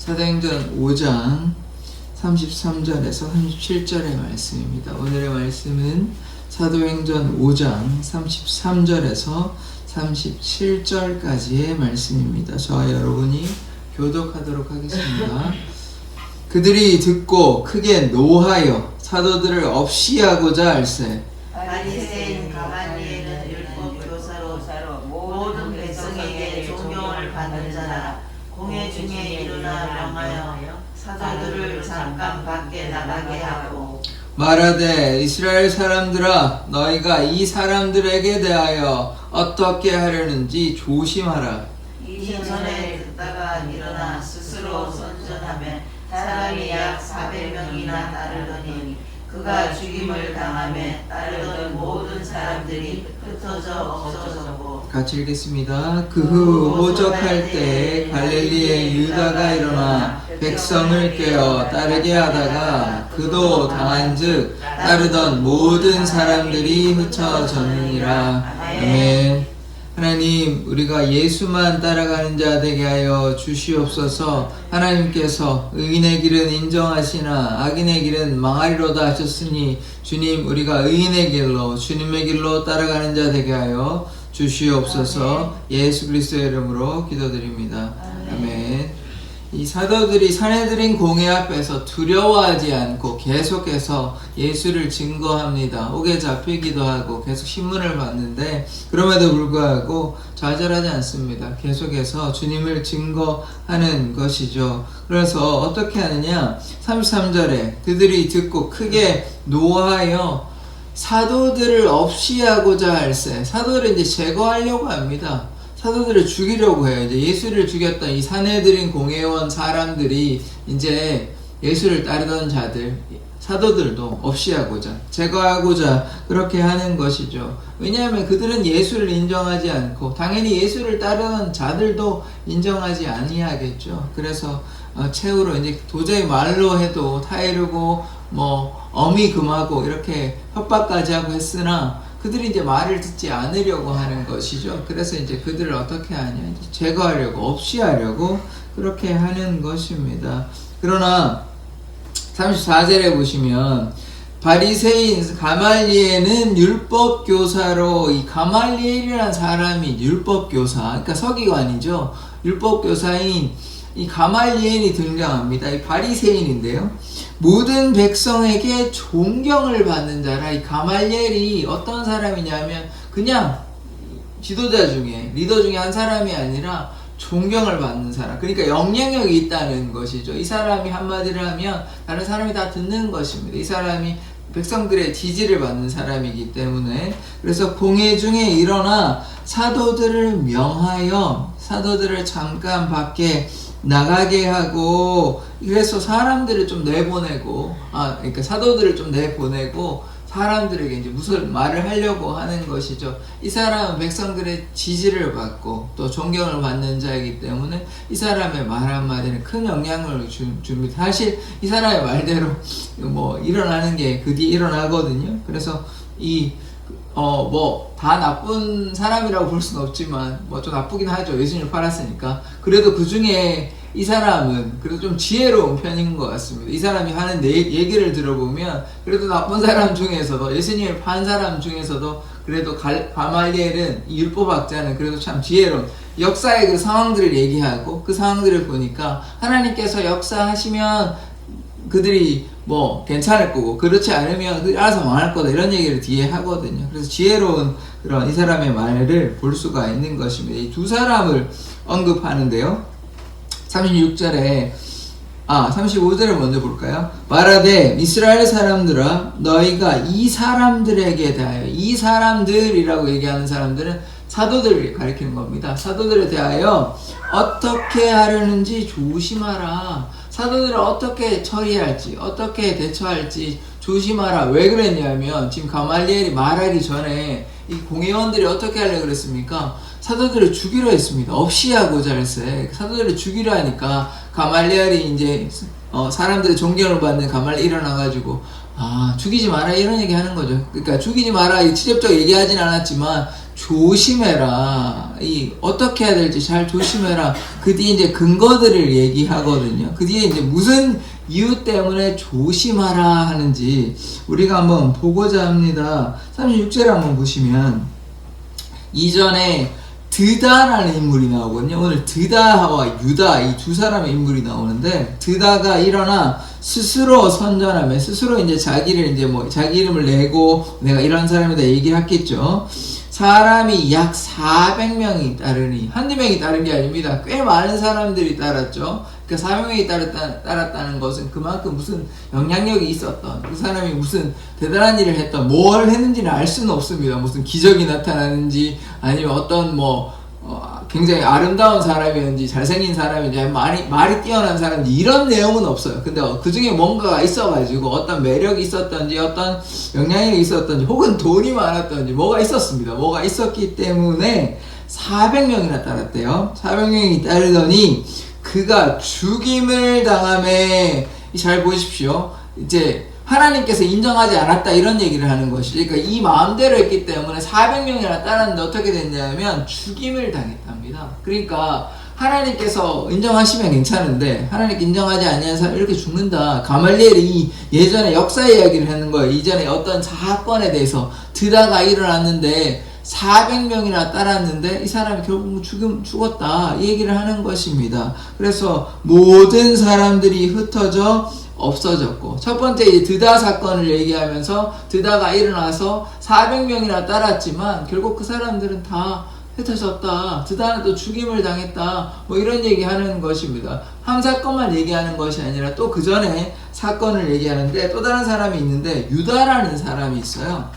사도행전 5장 33절에서 37절의 말씀입니다. 오늘의 말씀은 사도행전 5장 33절에서 37절까지의 말씀입니다. 저와 여러분이 교독하도록 하겠습니다. 그들이 듣고 크게 노하여 사도들을 없이하고자 할세. 바리새인 가말리엘은 율법 교사로 모든 백성에게 존경을 받는 자라. 공회 중에 일어나 명하여 사도들을 잠깐 밖에 나가게 하고 말하되 이스라엘 사람들아, 너희가 이 사람들에게 대하여 어떻게 하려는지 조심하라. 이전에 듣다가 일어나 스스로 선전하며 사람이 약 400명이나 따르더니 그가 죽임을 당하며 따르던 모든 사람들이 흩어져 없어졌고. 같이 읽겠습니다. 그 후 오적할 때에 갈릴리에 유다가 일어나 백성을 꿰어 따르게 하다가 그도 당한즉 따르던 모든 사람들이 흩어졌느니라. 아멘. 하나님, 우리가 예수만 따라가는 자 되게 하여 주시옵소서. 하나님께서 의인의 길은 인정하시나 악인의 길은 망하리로다 하셨으니 주님, 우리가 의인의 길로 주님의 길로 따라가는 자 되게 하여 주시옵소서. 예수 그리스도의 이름으로 기도드립니다. 아멘. 이 사도들이 사내들인 공회 앞에서 두려워하지 않고 계속해서 예수를 증거합니다. 옥에 잡히기도 하고 계속 신문을 봤는데 그럼에도 불구하고 좌절하지 않습니다. 계속해서 주님을 증거하는 것이죠. 그래서 어떻게 하느냐? 33절에 그들이 듣고 크게 노하여 사도들을 없이하고자 할세. 사도를 이제 제거하려고 합니다. 사도들을 죽이려고 해요. 이제 예수를 죽였던 이 사내들인 공회원 사람들이 이제 예수를 따르던 자들, 사도들도 없이하고자, 제거하고자 그렇게 하는 것이죠. 왜냐하면 그들은 예수를 인정하지 않고 당연히 예수를 따르던 자들도 인정하지 아니하겠죠. 그래서 최후로 이제 도저히 말로 해도 타이르고 어미 금하고 이렇게 협박까지 하고 했으나 그들이 이제 말을 듣지 않으려고 하는 것이죠. 그래서 이제 그들을 어떻게 하냐? 이제 제거하려고, 없이 하려고 그렇게 하는 것입니다. 그러나 34절에 보시면 바리새인 가말리엘은 율법 교사로, 이 가말리엘이라는 사람이 율법 교사, 그러니까 서기관이죠. 율법 교사인 이 가말리엘이 등장합니다. 이 바리새인인데요. 모든 백성에게 존경을 받는 자라. 이 가말리엘이 어떤 사람이냐면 그냥 지도자 중에, 리더 중에 한 사람이 아니라 존경을 받는 사람. 그러니까 영향력이 있다는 것이죠. 이 사람이 한마디를 하면 다른 사람이 다 듣는 것입니다. 이 사람이 백성들의 지지를 받는 사람이기 때문에. 그래서 공회 중에 일어나 사도들을 명하여 사도들을 잠깐 밖에 나가게 하고, 그래서 사람들을 좀 내보내고, 그러니까 사도들을 좀 내보내고 사람들에게 이제 무슨 말을 하려고 하는 것이죠. 이 사람은 백성들의 지지를 받고 또 존경을 받는 자이기 때문에 이 사람의 말 한마디는 큰 영향을 줍니다. 사실 이 사람의 말대로 일어나는 게 그 뒤에 일어나거든요. 그래서 다 나쁜 사람이라고 볼 수는 없지만, 좀 나쁘긴 하죠. 예수님을 팔았으니까. 그래도 그 중에 이 사람은 그래도 좀 지혜로운 편인 것 같습니다. 이 사람이 하는 얘기를 들어보면, 그래도 나쁜 사람 중에서도, 예수님을 판 사람 중에서도, 그래도 가말리엘은, 이 율법학자는 그래도 참 지혜로운, 역사의 그 상황들을 얘기하고, 그 상황들을 보니까, 하나님께서 역사하시면 그들이 괜찮을 거고, 그렇지 않으면 그들이 알아서 망할 거다, 이런 얘기를 뒤에 하거든요. 그래서 지혜로운 그런 이 사람의 말을 볼 수가 있는 것입니다. 이 두 사람을 언급하는데요. 36절에 35절을 먼저 볼까요? 말하되 이스라엘 사람들아, 너희가 이 사람들에게 대하여, 이 사람들이라고 얘기하는 사람들은 사도들을 가리키는 겁니다. 사도들에 대하여 어떻게 하려는지 조심하라. 사도들을 어떻게 처리할지, 어떻게 대처할지 조심하라. 왜 그랬냐면, 지금 가말리엘이 말하기 전에 이 공회원들이 어떻게 하려고 그랬습니까? 사도들을 죽이려 했습니다. 없이 하고자 할세. 사도들을 죽이려 하니까 가말리엘이 이제 사람들의 존경을 받는 가말리엘이 일어나가지고 죽이지 마라, 이런 얘기 하는 거죠. 그러니까 죽이지 마라, 직접적 얘기하진 않았지만 조심해라. 어떻게 해야 될지 잘 조심해라. 그 뒤에 이제 근거들을 얘기하거든요. 그 뒤에 이제 무슨 이유 때문에 조심하라 하는지 우리가 한번 보고자 합니다. 36절을 한번 보시면 이전에 드다라는 인물이 나오거든요. 오늘 드다와 유다 이 두 사람의 인물이 나오는데, 드다가 일어나 스스로 선전하며, 스스로 이제 자기를 이제 자기 이름을 내고 내가 이런 사람이다 얘기했겠죠. 사람이 약 400명이 따르니, 한두 명이 따른 게 아닙니다. 꽤 많은 사람들이 따랐죠. 그러니까 400명이 따랐다는 것은 그만큼 무슨 영향력이 있었던, 그 사람이 무슨 대단한 일을 했던, 뭘 했는지는 알 수는 없습니다. 무슨 기적이 나타나는지, 아니면 어떤 굉장히 아름다운 사람이었는지, 잘생긴 사람인지, 말이 뛰어난 사람인지, 이런 내용은 없어요. 근데 그 중에 뭔가가 있어가지고, 어떤 매력이 있었던지, 어떤 영향력이 있었던지, 혹은 돈이 많았던지, 뭐가 있었습니다. 뭐가 있었기 때문에 400명이나 따랐대요. 400명이 따르더니, 그가 죽임을 당함에, 잘 보십시오. 이제, 하나님께서 인정하지 않았다 이런 얘기를 하는 것이죠. 그러니까 이 마음대로 했기 때문에 400명이나 따랐는데 어떻게 됐냐면 죽임을 당했답니다. 그러니까 하나님께서 인정하시면 괜찮은데 하나님께 인정하지 아니하는 사람 이렇게 죽는다. 가말리엘이 예전에 역사 이야기를 하는 거예요. 이전에 어떤 사건에 대해서 드다가 일어났는데 400명이나 따랐는데 이 사람이 결국 죽었다 이 얘기를 하는 것입니다. 그래서 모든 사람들이 흩어져 없어졌고, 첫 번째 이제 드다 사건을 얘기하면서 드다가 일어나서 400명이나 따랐지만 결국 그 사람들은 다 흩어졌다. 드다는 또 죽임을 당했다. 이런 얘기하는 것입니다. 한 사건만 얘기하는 것이 아니라 또 그 전에 사건을 얘기하는데, 또 다른 사람이 있는데 유다라는 사람이 있어요.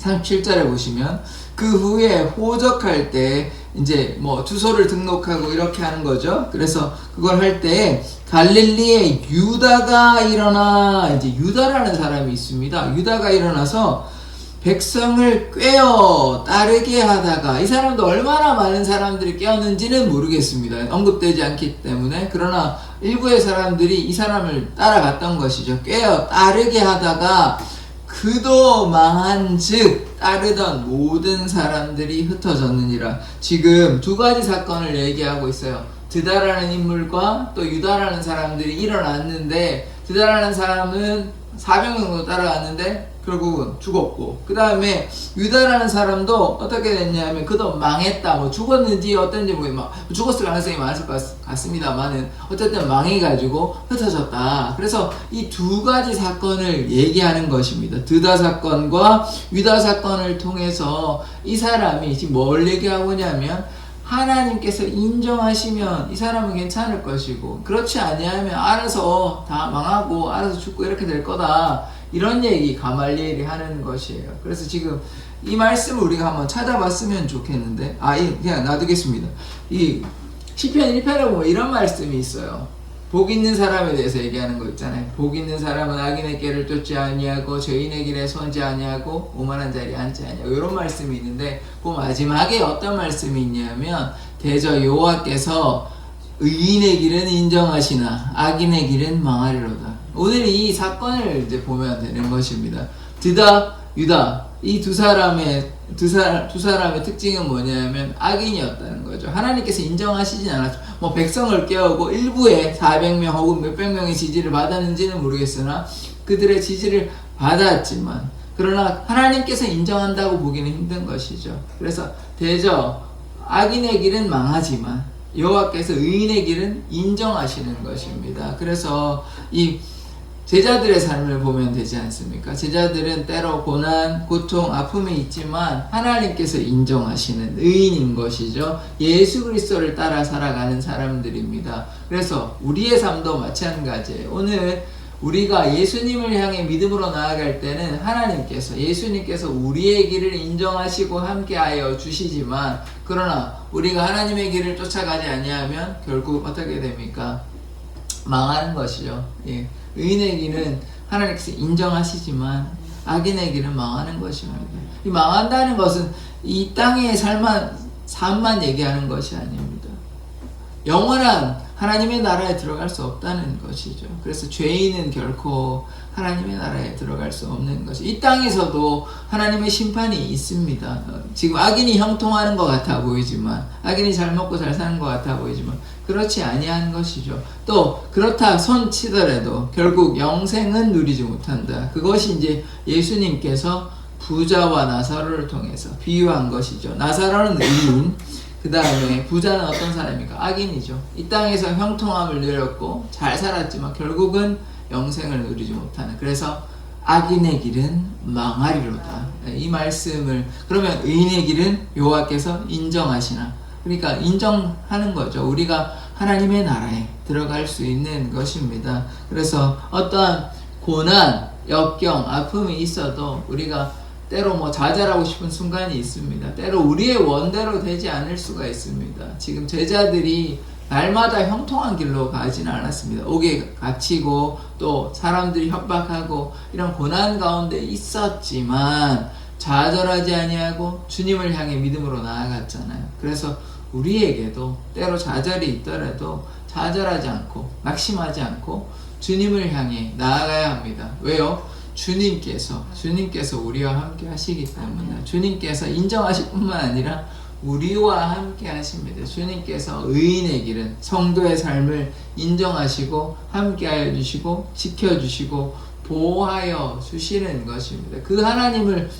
37절에 보시면 그 후에 호적할 때 이제 주소를 등록하고 이렇게 하는 거죠. 그래서 그걸 할 때 갈릴리에 유다가 일어나, 이제 유다라는 사람이 있습니다. 유다가 일어나서 백성을 꿰어 따르게 하다가, 이 사람도 얼마나 많은 사람들이 깨었는지는 모르겠습니다. 언급되지 않기 때문에. 그러나 일부의 사람들이 이 사람을 따라갔던 것이죠. 꿰어 따르게 하다가 그도 망한 즉 따르던 모든 사람들이 흩어졌느니라. 지금 두 가지 사건을 얘기하고 있어요. 드다라는 인물과 또 유다라는 사람들이 일어났는데, 드다라는 사람은 400명 정도 따라갔는데 결국은 죽었고, 그 다음에 유다라는 사람도 어떻게 됐냐면 그도 망했다. 죽었는지 어떤지 죽었을 가능성이 많을 것 같습니다만은 어쨌든 망해가지고 흩어졌다. 그래서 이 두 가지 사건을 얘기하는 것입니다. 드다 사건과 유다 사건을 통해서 이 사람이 지금 뭘 얘기하고 있냐면, 하나님께서 인정하시면 이 사람은 괜찮을 것이고, 그렇지 아니하면 알아서 다 망하고 알아서 죽고 이렇게 될 거다. 이런 얘기 가말리엘이 하는 것이에요. 그래서 지금 이 말씀을 우리가 한번 찾아봤으면 좋겠는데, 그냥 놔두겠습니다. 이 시편 1편에 보면 이런 말씀이 있어요. 복 있는 사람에 대해서 얘기하는 거 있잖아요. 복 있는 사람은 악인의 길을 쫓지 아니하고 죄인의 길에 서지 아니하고 오만한 자리에 앉지 아니하고, 이런 말씀이 있는데, 그 마지막에 어떤 말씀이 있냐면, 대저 여호와께서 의인의 길은 인정하시나 악인의 길은 망하리로다. 오늘 이 사건을 이제 보면 되는 것입니다. 드다, 유다, 이 두 사람의 특징은 뭐냐면 악인이었다는 거죠. 하나님께서 인정하시진 않았죠. 백성을 깨우고 일부의 400명 혹은 몇백 명의 지지를 받았는지는 모르겠으나 그들의 지지를 받았지만, 그러나 하나님께서 인정한다고 보기는 힘든 것이죠. 그래서 대저 악인의 길은 망하지만 여호와께서 의인의 길은 인정하시는 것입니다. 그래서 이 제자들의 삶을 보면 되지 않습니까? 제자들은 때로 고난, 고통, 아픔이 있지만 하나님께서 인정하시는 의인인 것이죠. 예수 그리스도를 따라 살아가는 사람들입니다. 그래서 우리의 삶도 마찬가지예요. 오늘 우리가 예수님을 향해 믿음으로 나아갈 때는 예수님께서 우리의 길을 인정하시고 함께하여 주시지만, 그러나 우리가 하나님의 길을 쫓아가지 아니하면 결국 어떻게 됩니까? 망하는 것이죠. 예. 의인의 길은 하나님께서 인정하시지만 악인의 길은 망하는 것입니다. 이 망한다는 것은 이 땅의 삶만 얘기하는 것이 아닙니다. 영원한 하나님의 나라에 들어갈 수 없다는 것이죠. 그래서 죄인은 결코 하나님의 나라에 들어갈 수 없는 것이, 이 땅에서도 하나님의 심판이 있습니다. 지금 악인이 형통하는 것 같아 보이지만, 악인이 잘 먹고 잘 사는 것 같아 보이지만 그렇지 아니한 것이죠. 또 그렇다 손 치더라도 결국 영생은 누리지 못한다. 그것이 이제 예수님께서 부자와 나사로를 통해서 비유한 것이죠. 나사로는 의인, 그 다음에 부자는 어떤 사람입니까? 악인이죠. 이 땅에서 형통함을 누렸고 잘 살았지만 결국은 영생을 누리지 못하는, 그래서 악인의 길은 망하리로다. 이 말씀을, 그러면 의인의 길은 여호와께서 인정하시나? 그러니까 인정하는 거죠. 우리가 하나님의 나라에 들어갈 수 있는 것입니다. 그래서 어떠한 고난, 역경, 아픔이 있어도 우리가 때로 뭐 좌절하고 싶은 순간이 있습니다. 때로 우리의 원대로 되지 않을 수가 있습니다. 지금 제자들이 날마다 형통한 길로 가지는 않았습니다. 옥에 갇히고 또 사람들이 협박하고 이런 고난 가운데 있었지만 좌절하지 아니하고 주님을 향해 믿음으로 나아갔잖아요. 그래서 우리에게도 때로 좌절이 있더라도 좌절하지 않고 낙심하지 않고 주님을 향해 나아가야 합니다. 왜요? 주님께서 우리와 함께 하시기 때문에, 주님께서 인정하실 뿐만 아니라 우리와 함께 하십니다. 주님께서 의인의 길은, 성도의 삶을 인정하시고 함께 하여 주시고 지켜주시고 보호하여 주시는 것입니다. 그 하나님을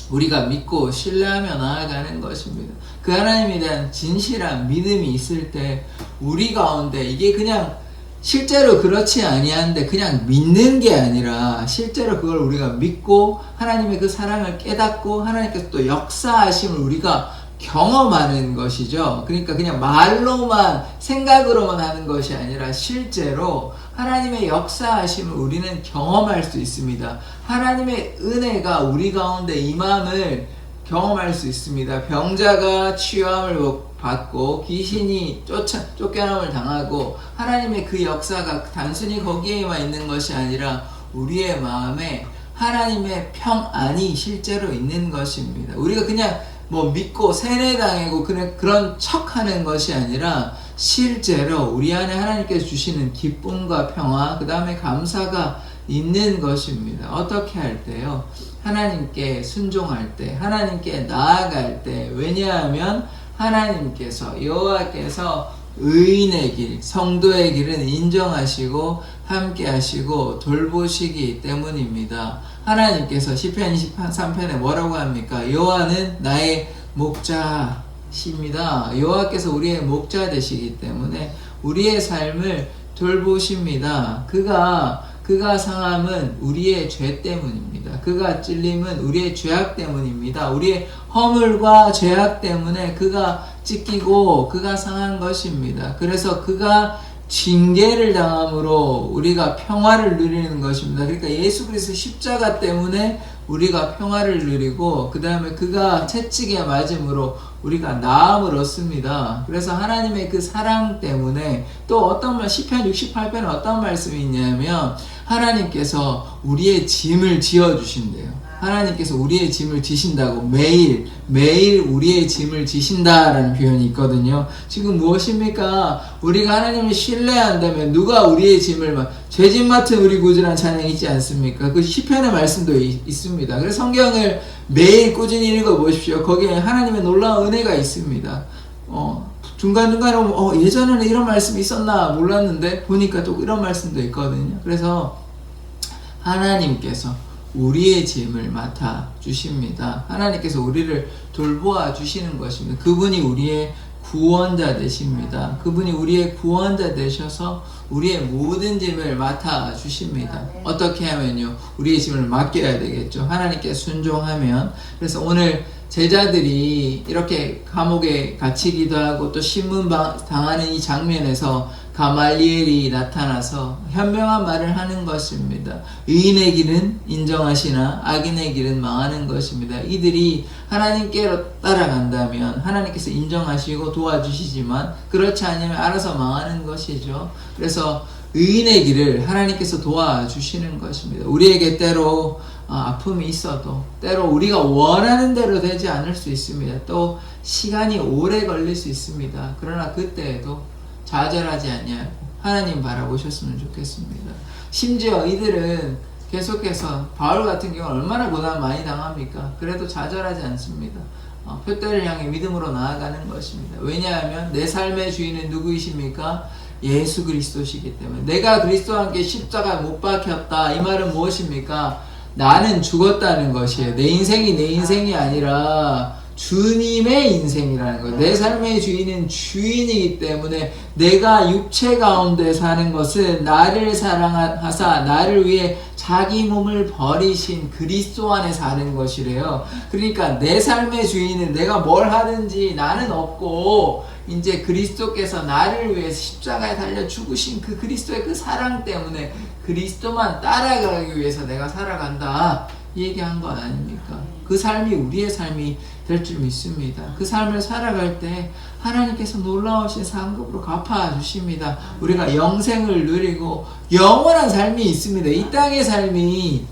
우리가 믿고 신뢰하며 나아가는 것입니다. 그 하나님에 대한 진실한 믿음이 있을 때 우리 가운데, 이게 그냥 실제로 그렇지 아니한데 그냥 믿는 게 아니라 실제로 그걸 우리가 믿고 하나님의 그 사랑을 깨닫고 하나님께서 또 역사하심을 우리가 경험하는 것이죠. 그러니까 그냥 말로만, 생각으로만 하는 것이 아니라 실제로 하나님의 역사하심을 우리는 경험할 수 있습니다. 하나님의 은혜가 우리 가운데 임함을 경험할 수 있습니다. 병자가 치유함을 받고 귀신이 쫓겨남을 당하고, 하나님의 그 역사가 단순히 거기에만 있는 것이 아니라 우리의 마음에 하나님의 평안이 실제로 있는 것입니다. 우리가 그냥 뭐 믿고 세뇌당하고 그런 척하는 것이 아니라 실제로 우리 안에 하나님께서 주시는 기쁨과 평화, 그 다음에 감사가 있는 것입니다. 어떻게 할 때요? 하나님께 순종할 때, 하나님께 나아갈 때. 왜냐하면 하나님께서, 여호와께서 의인의 길, 성도의 길은 인정하시고 함께 하시고 돌보시기 때문입니다. 하나님께서 시편 23편에 뭐라고 합니까? 여호와는 나의 목자십니다. 여호와께서 우리의 목자 되시기 때문에 우리의 삶을 돌보십니다. 그가 상함은 우리의 죄 때문입니다. 그가 찔림은 우리의 죄악 때문입니다. 우리의 허물과 죄악 때문에 그가 찢기고 그가 상한 것입니다. 그래서 그가 징계를 당함으로 우리가 평화를 누리는 것입니다. 그러니까 예수 그리스도 십자가 때문에 우리가 평화를 누리고, 그 다음에 그가 채찍에 맞음으로 우리가 나음을 얻습니다. 그래서 하나님의 그 사랑 때문에, 또 어떤 말, 시편 68편에 어떤 말씀이 있냐면 하나님께서 우리의 짐을 지어주신대요. 하나님께서 우리의 짐을 지신다고, 매일 우리의 짐을 지신다라는 표현이 있거든요. 지금 무엇입니까? 우리가 하나님을 신뢰한다면 누가 우리의 짐을, 죄짐 맡은 우리 구주라는 찬양이 있지 않습니까? 그 시편의 말씀도 있습니다. 그래서 성경을 매일 꾸준히 읽어보십시오. 거기에 하나님의 놀라운 은혜가 있습니다. 중간중간에 예전에는 이런 말씀이 있었나 몰랐는데 보니까 또 이런 말씀도 있거든요. 그래서 하나님께서 우리의 짐을 맡아 주십니다. 하나님께서 우리를 돌보아 주시는 것입니다. 그분이 우리의 구원자 되십니다. 그분이 우리의 구원자 되셔서 우리의 모든 짐을 맡아 주십니다. 어떻게 하면요? 우리의 짐을 맡겨야 되겠죠. 하나님께 순종하면. 그래서 오늘 제자들이 이렇게 감옥에 갇히기도 하고 또 신문 당하는 이 장면에서 가말리엘이 나타나서 현명한 말을 하는 것입니다. 의인의 길은 인정하시나 악인의 길은 망하는 것입니다. 이들이 하나님께로 따라간다면 하나님께서 인정하시고 도와주시지만, 그렇지 않으면 알아서 망하는 것이죠. 그래서 의인의 길을 하나님께서 도와주시는 것입니다. 우리에게 때로 아픔이 있어도, 때로 우리가 원하는 대로 되지 않을 수 있습니다. 또 시간이 오래 걸릴 수 있습니다. 그러나 그때에도 좌절하지 아니하고 하나님 바라보셨으면 좋겠습니다. 심지어 이들은 계속해서 바울 같은 경우는 얼마나 고난 많이 당합니까? 그래도 좌절하지 않습니다. 표대를 향해 믿음으로 나아가는 것입니다. 왜냐하면 내 삶의 주인은 누구이십니까? 예수 그리스도시기 때문에. 내가 그리스도와 함께 십자가에 못 박혔다. 이 말은 무엇입니까? 나는 죽었다는 것이에요. 내 인생이 내 인생이 아니라 주님의 인생이라는 거예요. 내 삶의 주인은 주인이기 때문에 내가 육체 가운데 사는 것은 나를 사랑하사 나를 위해 자기 몸을 버리신 그리스도 안에 사는 것이래요. 그러니까 내 삶의 주인은 내가 뭘 하든지 나는 없고 이제 그리스도께서 나를 위해 십자가에 달려 죽으신 그 그리스도의 그 사랑 때문에 그리스도만 따라가기 위해서 내가 살아간다. 이 얘기한 거 아닙니까? 그 삶이 우리의 삶이 될 줄 믿습니다. 그 삶을 살아갈 때 하나님께서 놀라우신 상급으로 갚아주십니다. 우리가 영생을 누리고 영원한 삶이 있습니다. 이 땅의 삶이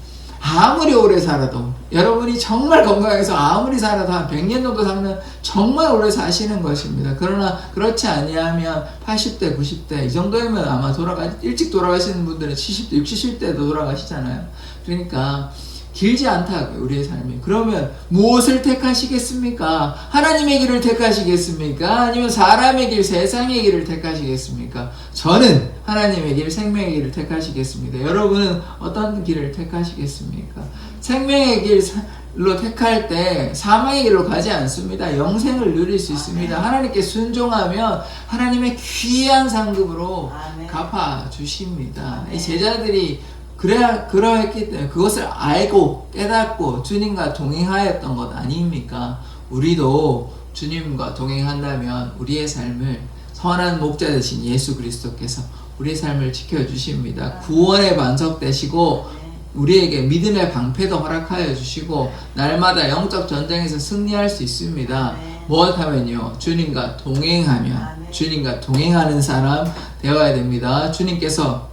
아무리 오래 살아도 여러분이 정말 건강해서 아무리 살아도 한 100년 정도 살면 정말 오래 사시는 것입니다. 그러나 그렇지 아니하면 80대, 90대 이 정도면 아마 일찍 돌아가시는 분들은 70대, 60, 70대도 돌아가시잖아요. 그러니까 길지 않다고요, 우리의 삶이. 그러면 무엇을 택하시겠습니까? 하나님의 길을 택하시겠습니까? 아니면 사람의 길, 세상의 길을 택하시겠습니까? 저는 하나님의 길, 생명의 길을 택하시겠습니다. 여러분은 어떤 길을 택하시겠습니까? 생명의 길로 택할 때 사망의 길로 가지 않습니다. 영생을 누릴 수 있습니다. 하나님께 순종하면 하나님의 귀한 상급으로 갚아주십니다. 이 제자들이 그러했기 때문에 그것을 알고 깨닫고 주님과 동행하였던 것 아닙니까? 우리도 주님과 동행한다면 우리의 삶을 선한 목자 되신 예수 그리스도께서 우리의 삶을 지켜주십니다. 구원의 반석 되시고 우리에게 믿음의 방패도 허락하여 주시고 날마다 영적 전쟁에서 승리할 수 있습니다. 무엇하면요? 주님과 동행하는 사람 되어야 됩니다. 주님께서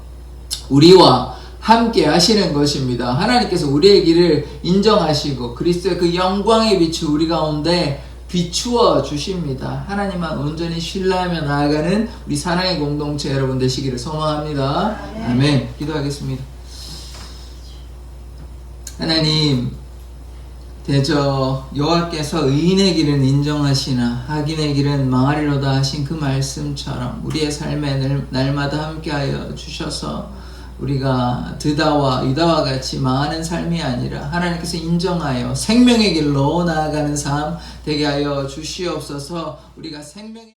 우리와 함께 하시는 것입니다. 하나님께서 우리의 길을 인정하시고 그리스도의 그 영광의 빛을 우리 가운데 비추어 주십니다. 하나님만 온전히 신뢰하며 나아가는 우리 사랑의 공동체 여러분 되시기를 소망합니다. 아멘. 기도하겠습니다. 하나님, 대저 여호와께서 의인의 길은 인정하시나 악인의 길은 망하리로다 하신 그 말씀처럼 우리의 삶에 날마다 함께하여 주셔서 우리가 드다와 유다와 같이 망하는 삶이 아니라 하나님께서 인정하여 생명의 길로 나아가는 삶 되게 하여 주시옵소서. 우리가 생명의